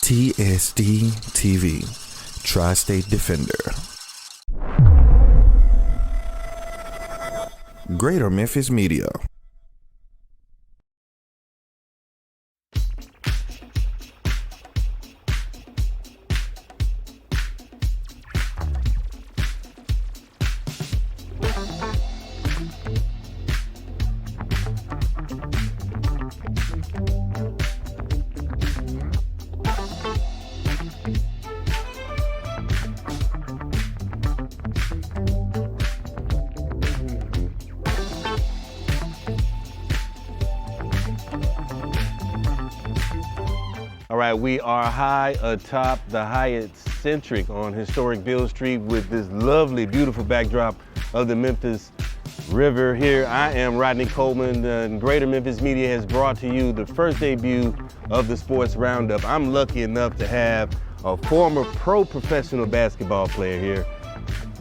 TSD TV, Tri-State Defender. Greater Memphis Media. All right, we are high atop the Hyatt Centric on historic Beale Street with this lovely, beautiful backdrop of the Memphis River here. I am Rodney Coleman, and Greater Memphis Media has brought to you the first debut of the Sports Roundup. I'm lucky enough to have a former pro professional basketball player here,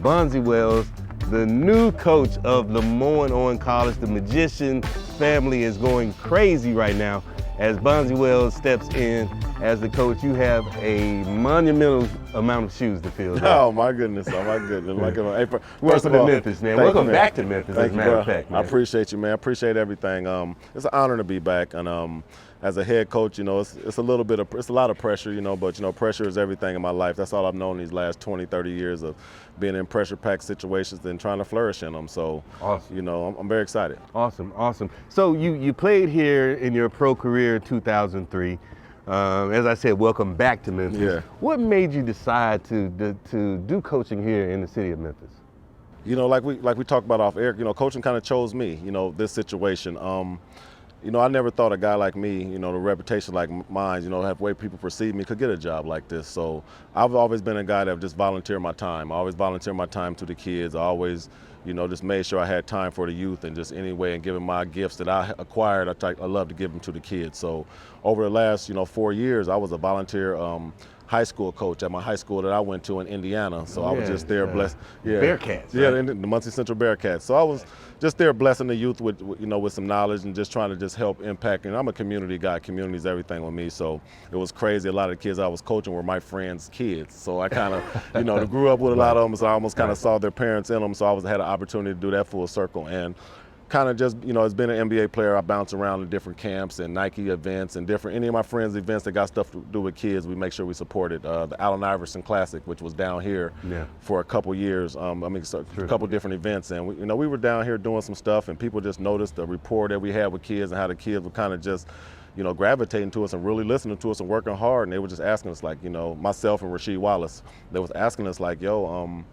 Bonzi Wells, the new coach of Lemoyne Owens College. The Magician family is going crazy right now. As Bonzi Wells steps in as the coach, you have a monumental amount of shoes to fill. Oh my goodness, oh my goodness. Hey, welcome to Memphis, man. Welcome back to Memphis, as a matter of fact, man. I appreciate you, man. I appreciate everything. It's an honor to be back, and as a head coach, you know, it's a lot of pressure, you know, but you know, pressure is everything in my life. That's all I've known these last 20, 30 years of being in pressure-packed situations and trying to flourish in them. So, awesome. You know, I'm very excited. Awesome, awesome. So you played here in your pro career in 2003. As I said, welcome back to Memphis. Yeah. What made you decide to do coaching here in the city of Memphis? You know, like we talked about off air, you know, coaching kind of chose me, you know, this situation. You know, I never thought a guy like me, you know, the reputation like mine, you know, have way people perceive me, could get a job like this. So I've always been a guy that just volunteered my time. I always volunteered my time to the kids. I always, you know, just made sure I had time for the youth and just any way and giving my gifts that I acquired, I love to give them to the kids. So over the last, you know, 4 years, I was a volunteer high school coach at my high school that I went to in Indiana. So I was just there blessed. Yeah. Bearcats. Yeah, right? the Muncie Central Bearcats. So I was just there blessing the youth with, you know, with some knowledge and just trying to just help impact. And I'm a community guy. Community's everything with me. So it was crazy. A lot of the kids I was coaching were my friends' kids. So I kind of, you know, grew up with a lot of them. So I almost kind of saw their parents in them. So I had an opportunity to do that full circle. And kind of just, you know, as being an NBA player, I bounce around to different camps and Nike events and any of my friends' events that got stuff to do with kids. We make sure we supported the Allen Iverson Classic, which was down here for a couple years. A couple different events, and we were down here doing some stuff, and people just noticed the rapport that we had with kids and how the kids were kind of just, you know, gravitating to us and really listening to us and working hard. And they were just asking us, like, you know, myself and Rasheed Wallace, they was asking us like, yo,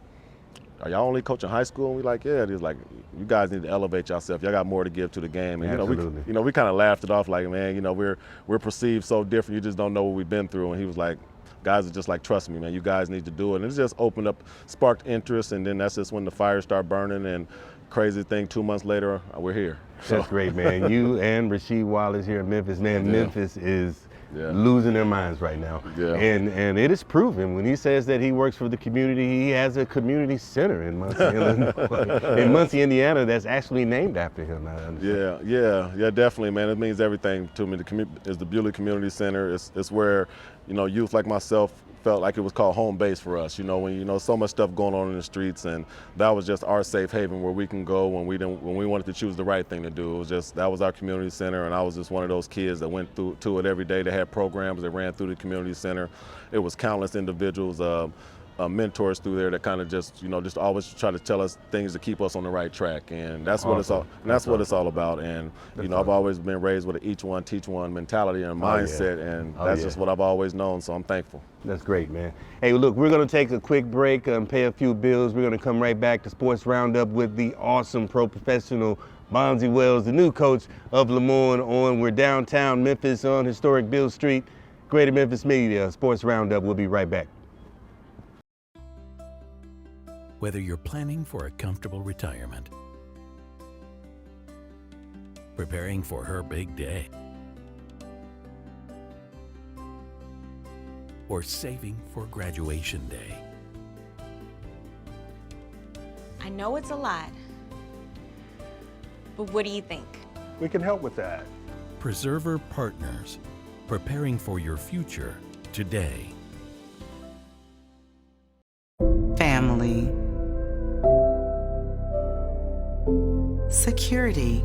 are y'all only coaching high school? And we like, yeah. It is like, you guys need to elevate yourself. Y'all got more to give to the game. And we kind of laughed it off like, man, you know, we're perceived so different. You just don't know what we've been through. And he was like, guys are just like, trust me, man. You guys need to do it. And it just opened up, sparked interest, and then that's just when the fires start burning. And crazy thing, 2 months later, we're here. That's great, man. You and Rasheed Wallace here in Memphis, man. Yeah. Memphis is losing their minds right now. Yeah. And it is proven when he says that he works for the community. He has a community center in Muncie, in Muncie, Indiana, that's actually named after him. Yeah, definitely, man. It means everything to me. It's the Bewley Community Center. It's where, you know, youth like myself felt like it was called home base for us. You know, when you know so much stuff going on in the streets, and that was just our safe haven where we can go when we wanted to choose the right thing to do. It was just, that was our community center, and I was just one of those kids that went to it every day. They had programs that ran through the community center. It was countless individuals, mentors through there that kind of just, you know, just always try to tell us things to keep us on the right track, and that's what it's all. And that's what it's all about. And you know, I've always been raised with an each one teach one mentality and mindset, and that's just what I've always known. So I'm thankful. That's great, man. Hey, look, we're going to take a quick break and pay a few bills. We're going to come right back to Sports Roundup with the awesome pro professional Bonzi Wells, the new coach of Lemoyne Owens. We're downtown Memphis on historic Beale Street. Greater Memphis Media Sports Roundup. We'll be right back. Whether you're planning for a comfortable retirement, preparing for her big day, or saving for graduation day. I know it's a lot, but what do you think? We can help with that. Preserver Partners, preparing for your future today. Family. Security.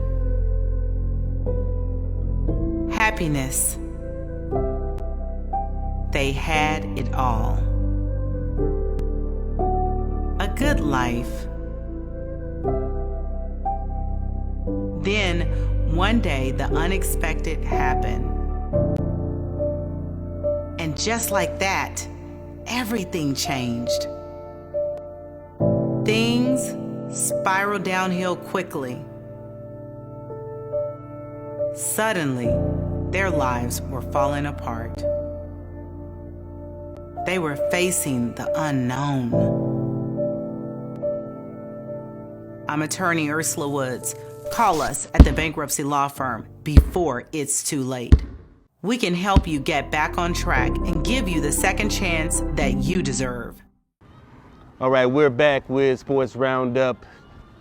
Happiness. They had it all. A good life. Then, one day, the unexpected happened. And just like that, everything changed. Things spiraled downhill quickly. Suddenly, their lives were falling apart. They were facing the unknown. I'm attorney Ursula Woods. Call us at the bankruptcy law firm before it's too late. We can help you get back on track and give you the second chance that you deserve. All right, we're back with Sports Roundup,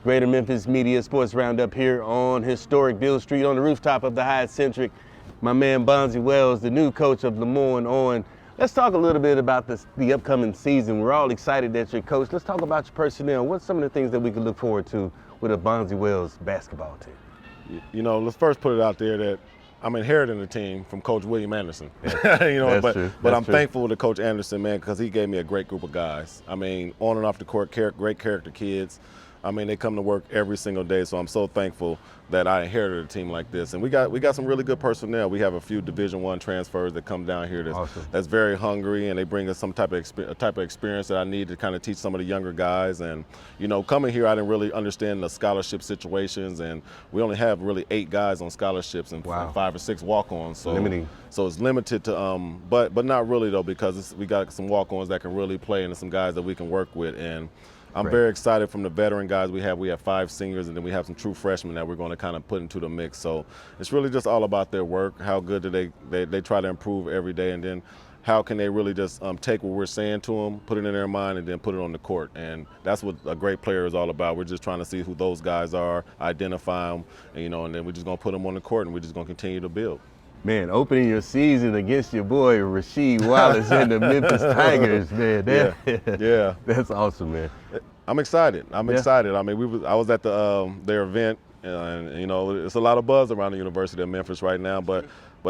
Greater Memphis Media Sports Roundup here on historic Beale Street on the rooftop of the Hyatt Centric. My man Bonzi Wells, the new coach of Lemoyne Owens. Let's talk a little bit about the upcoming season. We're all excited that you're coach. Let's talk about your personnel. What's some of the things that we can look forward to with a Bonzi Wells basketball team? You know, let's first put it out there that I'm inheriting the team from Coach William Anderson. But I'm thankful to Coach Anderson, man, because he gave me a great group of guys. I mean, on and off the court, great character kids. I mean, they come to work every single day, so I'm so thankful that I inherited a team like this. And we got some really good personnel. We have a few Division I transfers that come down here that's very hungry, and they bring us some type of experience that I need to kind of teach some of the younger guys. And, you know, coming here, I didn't really understand the scholarship situations, and we only have really 8 guys on scholarships and 5 or 6 walk-ons. So limiting. So it's limited to, but not really though, because we got some walk-ons that can really play and some guys that we can work with. And I'm very excited from the veteran guys we have. We have 5 seniors, and then we have some true freshmen that we're going to kind of put into the mix. So it's really just all about their work. How good do they try to improve every day, and then how can they really just take what we're saying to them, put it in their mind, and then put it on the court. And that's what a great player is all about. We're just trying to see who those guys are, identify them, and, you know, and then we're just going to put them on the court, and we're just going to continue to build. Man, opening your season against your boy Rasheed Wallace and the Memphis Tigers, man. Yeah. That's awesome, man. I'm excited. I mean, I was at their event, and you know, it's a lot of buzz around the University of Memphis right now. But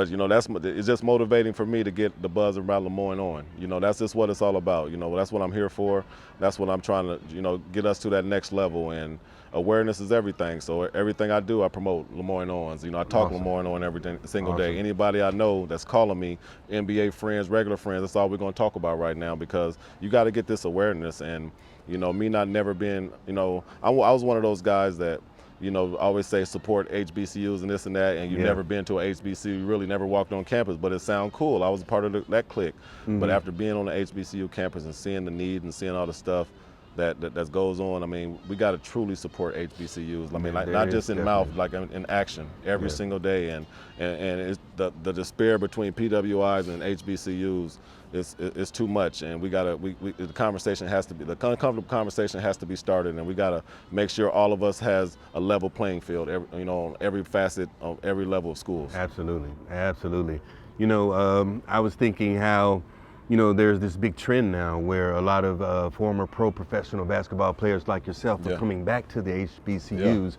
you know, it's just motivating for me to get the buzz around Lemoyne Owens. You know, that's just what it's all about. You know, that's what I'm here for. That's what I'm trying to, you know, get us to that next level. And awareness is everything. So everything I do, I promote Lemoyne Owens. You know, I talk Lemoyne Owens every single day. Anybody I know that's calling me, NBA friends, regular friends, that's all we're going to talk about right now, because you got to get this awareness. And, you know, me not never being, you know, I was one of those guys that, you know, always say support HBCUs and this and that, and you've never been to a HBCU, you really never walked on campus, but it sounded cool. I was a part of that clique. But after being on the HBCU campus and seeing the need and seeing all the stuff that goes on, I mean, we got to truly support HBCUs. I mean, like, not just in mouth, like in action, every single day. And it's the despair between PWIs and HBCUs is too much. And the conversation has to be, the uncomfortable conversation has to be started. And we got to make sure all of us has a level playing field, you know, on every facet of every level of schools. Absolutely. You know, I was thinking how, you know, there's this big trend now where a lot of former professional basketball players like yourself are coming back to the HBCUs,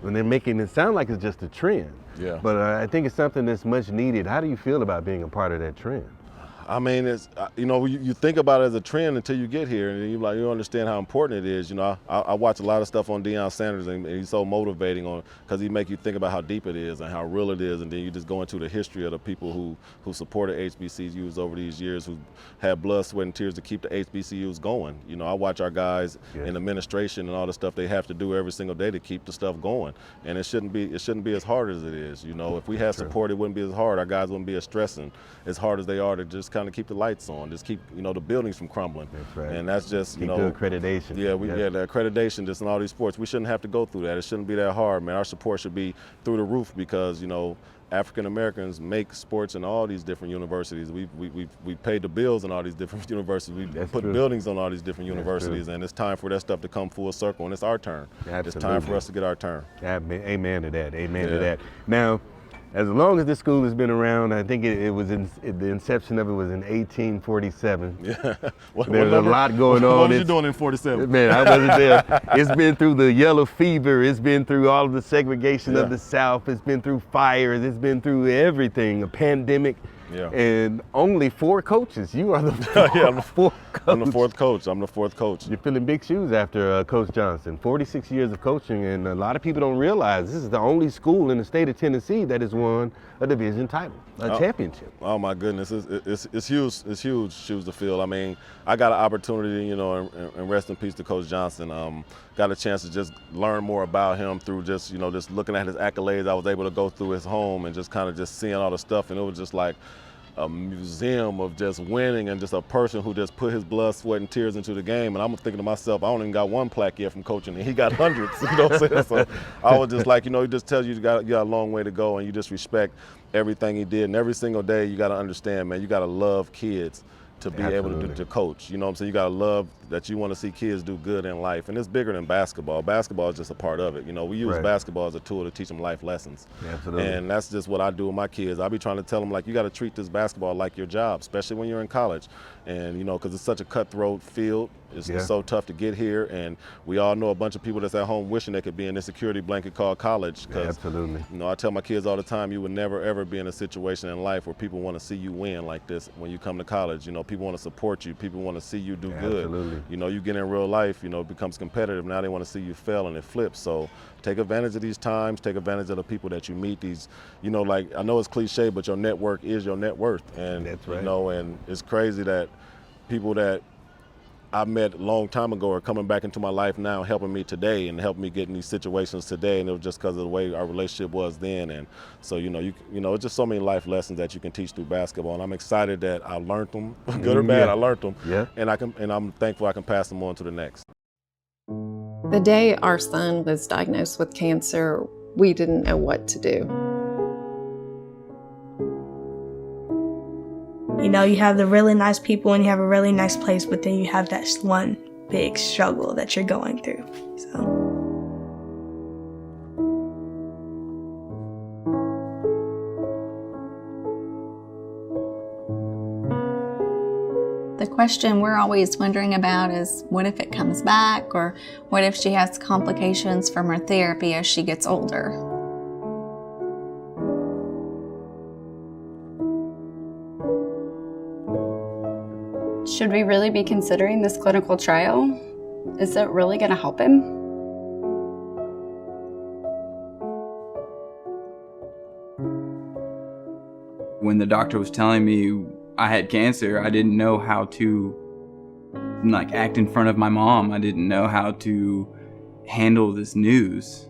and they're making it sound like it's just a trend. But I think it's something that's much needed. How do you feel about being a part of that trend? I mean, it's, you know, you think about it as a trend until you get here, and you understand how important it is. You know, I watch a lot of stuff on Deion Sanders, and he's so motivating because he make you think about how deep it is and how real it is, and then you just go into the history of the people who supported HBCUs over these years, who had blood, sweat, and tears to keep the HBCUs going. You know, I watch our guys in administration and all the stuff they have to do every single day to keep the stuff going, and it shouldn't be as hard as it is. You know, if we had support, it wouldn't be as hard. Our guys wouldn't be as stressing as hard as they are to just kind of keep the lights on, just keep, you know, the buildings from crumbling. That's right. And that's just, you know, the accreditation. The accreditation just in all these sports. We shouldn't have to go through that. It shouldn't be that hard, man. Our support should be through the roof, because, you know, African Americans make sports in all these different universities. We paid the bills in all these different universities. We put buildings on all these different universities, and it's time for that stuff to come full circle, and it's our turn. It's time for us to get our turn. Amen to that. Amen to that. Now, as long as this school has been around, I think the inception of it was in 1847. Yeah. There's a lot going on. What was you doing in 47? Man, I wasn't there. It's been through the yellow fever. It's been through all of the segregation of the South. It's been through fires. It's been through everything, a pandemic. Yeah. And only 4 coaches. You are the fourth coach. I'm the fourth coach. You're filling big shoes after Coach Johnson. 46 years of coaching, and a lot of people don't realize this is the only school in the state of Tennessee that has won a division title, a championship. Oh my goodness, it's huge. It's huge shoes to fill. I mean, I got an opportunity, and rest in peace to Coach Johnson. Got a chance to just learn more about him through just looking at his accolades. I was able to go through his home and just kind of just seeing all the stuff, and it was just like a museum of just winning and just a person who just put his blood, sweat, and tears into the game. And I'm thinking to myself, I don't even got 1 plaque yet from coaching, and he got hundreds. You know what I'm saying? So I was just like, he just tells you got a long way to go, and you just respect everything he did. And every single day, you got to understand, man, you got to love kids to be able to coach. You know what I'm saying? You got to love that you want to see kids do good in life. And it's bigger than basketball. Basketball is just a part of it. We use basketball as a tool to teach them life lessons. Absolutely. And that's just what I do with my kids. I be trying to tell them, like, you got to treat this basketball like your job, especially when you're in college. And, because it's such a cutthroat field. It's so tough to get here. And we all know a bunch of people that's at home wishing they could be in this security blanket called college. Absolutely. I tell my kids all the time, you would never, ever be in a situation in life where people want to see you win like this when you come to college. People want to support you. People want to see you do good. Absolutely. You get in real life, it becomes competitive. Now they want to see you fail, and it flips. So take advantage of these times. Take advantage of the people that you meet. These, like, I know it's cliche, but your network is your net worth. And, that's right. And it's crazy that people that I met a long time ago are coming back into my life now, helping me today and helping me get in these situations today. And it was just because of the way our relationship was then. And so, it's just so many life lessons that you can teach through basketball. And I'm excited that I learned them, good or bad, I learned them. Yeah. And I'm thankful I can pass them on to the next. The day our son was diagnosed with cancer, we didn't know what to do. You have the really nice people and you have a really nice place, but then you have that one big struggle that you're going through. The question we're always wondering about is, what if it comes back? Or what if she has complications from her therapy as she gets older? Should we really be considering this clinical trial? Is it really going to help him? When the doctor was telling me I had cancer, I didn't know how to act in front of my mom. I didn't know how to handle this news.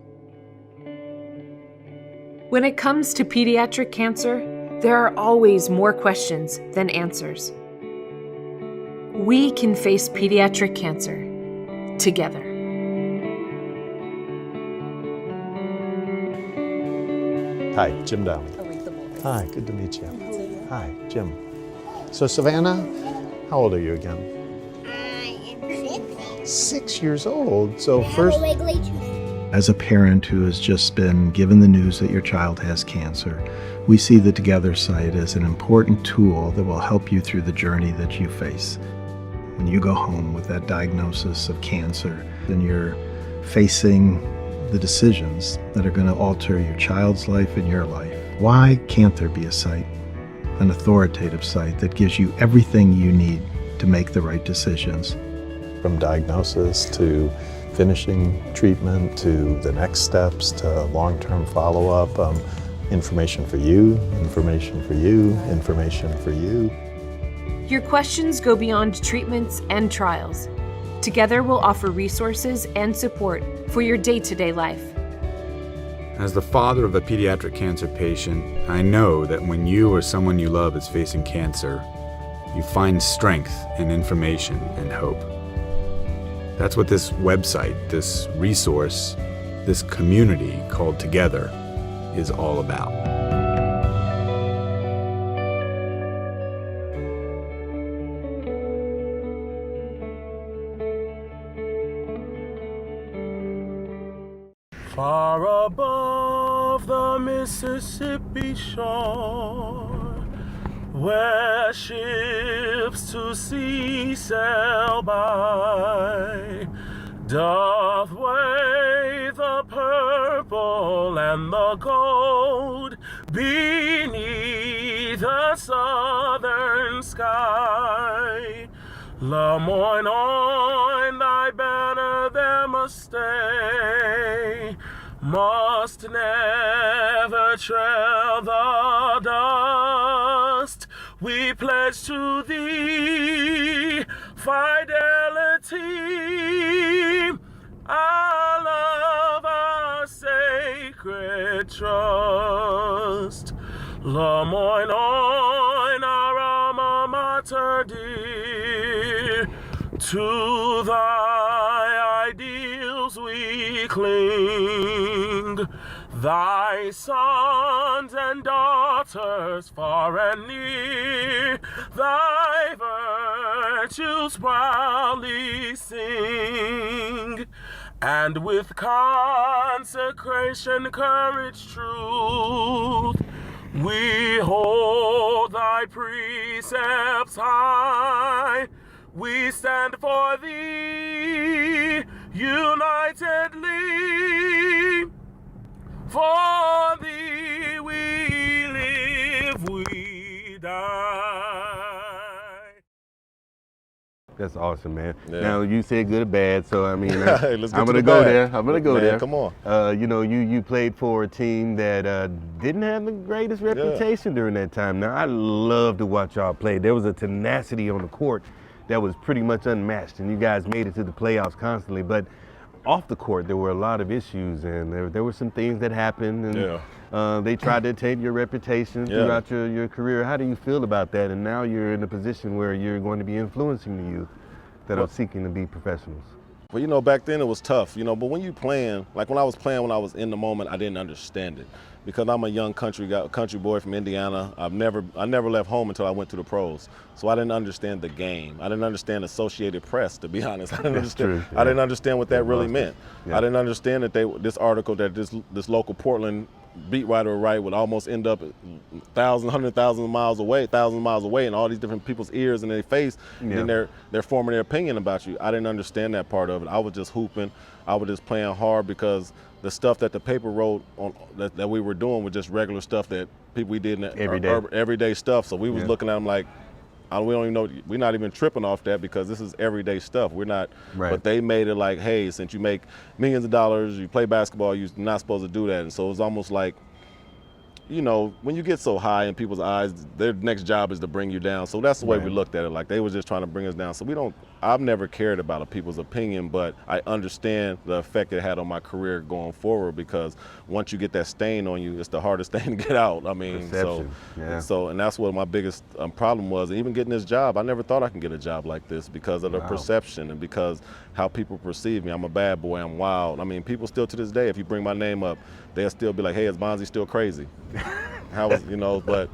When it comes to pediatric cancer, there are always more questions than answers. We can face pediatric cancer together. Hi, Jim Downey. Hi, good to meet you. Hi, Jim. So Savannah, how old are you again? I'm 6. 6 years old. So first, as a parent who has just been given the news that your child has cancer, we see the Together site as an important tool that will help you through the journey that you face. When you go home with that diagnosis of cancer, then you're facing the decisions that are going to alter your child's life and your life. Why can't there be a site, an authoritative site that gives you everything you need to make the right decisions? From diagnosis to finishing treatment to the next steps to long-term follow-up, information for you, information for you, information for you. Your questions go beyond treatments and trials. Together, we'll offer resources and support for your day-to-day life. As the father of a pediatric cancer patient, I know that when you or someone you love is facing cancer, you find strength and information and hope. That's what this website, this resource, this community called Together is all about. Far above of the Mississippi shore, where ships to sea sail by, doth wave the purple and the gold beneath the southern sky. Lemoyne Owens, thy banner there must stay, must never trail the dust. We pledge to thee fidelity, our love, our sacred trust. Lemoyne Owens, our alma mater dear, to thy ideals we cling. Thy sons and daughters far and near, thy virtues proudly sing. And with consecration, courage, truth, we hold thy precepts high. We stand for thee unitedly. For thee we live, we die. That's awesome, man. Yeah. Now, you said good or bad, so I mean, Hey, let's get I'm to gonna the go bad. there. I'm gonna go Man, there. come on. You know, you played for a team that didn't have the greatest reputation during that time. Now, I love to watch y'all play. There was a tenacity on the court that was pretty much unmatched, and you guys made it to the playoffs constantly. But off the court, there were a lot of issues, and there were some things that happened, and they tried to taint your reputation throughout your career. How do you feel about that? And now you're in a position where you're going to be influencing the youth that are seeking to be professionals. Well, you know, back then it was tough, you know, but when you playing, like when I was playing, when I was in the moment, I didn't understand it. Because I'm a young country boy from Indiana. I never left home until I went to the pros. So I didn't understand the game. I didn't understand Associated Press, to be honest. I didn't understand what that really meant. I didn't understand that this article that this local Portland beat writer would write would almost end up 100,000 miles away, in all these different people's ears and their face, and they're forming their opinion about you. I didn't understand that part of it. I was just hooping. I was just playing hard because the stuff that the paper wrote on that we were doing was just regular stuff that we did everyday stuff. So we was looking at them like, we don't even know, we're not even tripping off that because this is everyday stuff. We're not, but they made it like, hey, since you make millions of dollars, you play basketball, you're not supposed to do that. And so it was almost like, you know, when you get so high in people's eyes, their next job is to bring you down. So that's the way we looked at it. Like they was just trying to bring us down. So I've never cared about people's opinion, but I understand the effect it had on my career going forward because once you get that stain on you, it's the hardest thing to get out. I mean, and that's what my biggest problem was. Even getting this job, I never thought I could get a job like this because of the perception and because how people perceive me. I'm a bad boy, I'm wild. I mean, people still to this day, if you bring my name up, they'll still be like, hey, is Bonzi still crazy? How was, you know, but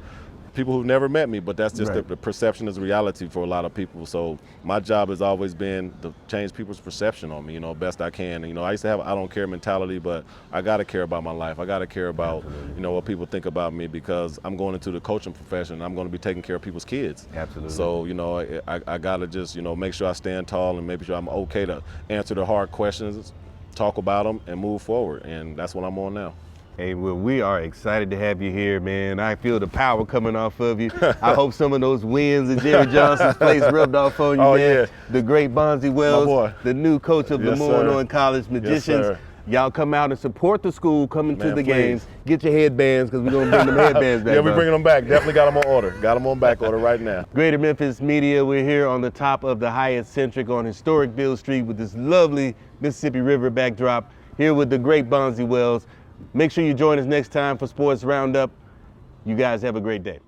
people who've never met me, but that's just the perception is reality for a lot of people. So my job has always been to change people's perception on me, you know, best I can. And, you know, I used to have I don't care mentality, but I got to care about my life. I got to care about, you know, what people think about me because I'm going into the coaching profession. I'm going to be taking care of people's kids. Absolutely. So, you know, I got to just, you know, make sure I stand tall and make sure I'm okay to answer the hard questions, talk about them, and move forward. And that's what I'm on now. Hey, well, we are excited to have you here, man. I feel the power coming off of you. I hope some of those wins in Jerry Johnson's place rubbed off on you, man. Yeah. The great Bonzi Wells, the new coach of Lemoyne Owens College Magicians. Y'all come out and support the school, coming to the games. Get your headbands, because we're going to bring them headbands back. Yeah, we're bringing them back. Definitely got them on order. Got them on back order right now. Greater Memphis Media, we're here on the top of the Hyatt Centric on historic Beale Street with this lovely Mississippi River backdrop, here with the great Bonzi Wells. Make sure you join us next time for Sports Roundup. You guys have a great day.